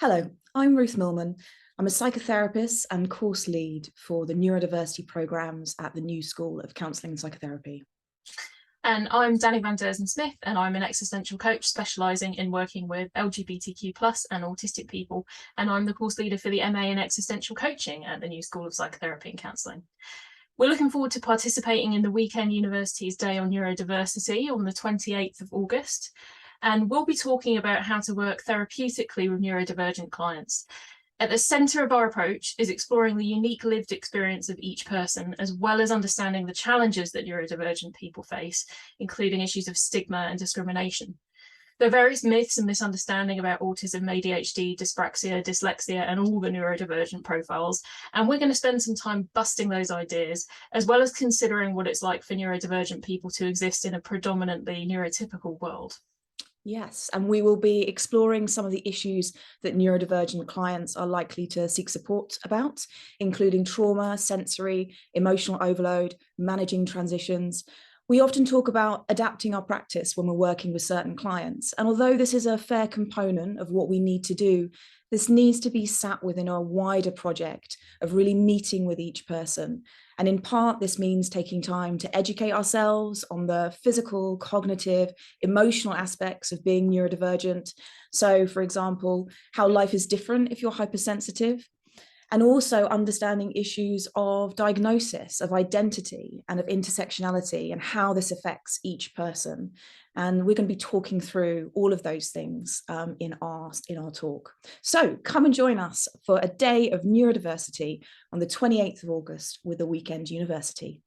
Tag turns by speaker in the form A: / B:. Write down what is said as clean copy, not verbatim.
A: Hello, I'm Ruth Millman. I'm a psychotherapist and course lead for the neurodiversity programs at the New School of Counselling and Psychotherapy.
B: And I'm Danny Van Deurzen Smith, and I'm an existential coach specialising in working with LGBTQ+ and autistic people. And I'm the course leader for the MA in Existential Coaching at the New School of Psychotherapy and Counselling. We're looking forward to participating in the Weekend University's Day on Neurodiversity on the 28th of August. And we'll be talking about how to work therapeutically with neurodivergent clients. At the centre of our approach is exploring the unique lived experience of each person, as well as understanding the challenges that neurodivergent people face, including issues of stigma and discrimination. There are various myths and misunderstanding about autism, ADHD, dyspraxia, dyslexia, and all the neurodivergent profiles, and we're going to spend some time busting those ideas, as well as considering what it's like for neurodivergent people to exist in a predominantly neurotypical world.
A: Yes, and we will be exploring some of the issues that neurodivergent clients are likely to seek support about, including trauma, sensory, emotional overload, managing transitions. We often talk about adapting our practice when we're working with certain clients. And although this is a fair component of what we need to do, this needs to be sat within a wider project of really meeting with each person. And in part, this means taking time to educate ourselves on the physical, cognitive, emotional aspects of being neurodivergent. So, for example, how life is different if you're hypersensitive, and also understanding issues of diagnosis, of identity, and of intersectionality, and how this affects each person. And we're going to be talking through all of those things in our talk. So come and join us for a day of neurodiversity on the 28th of August with the Weekend University.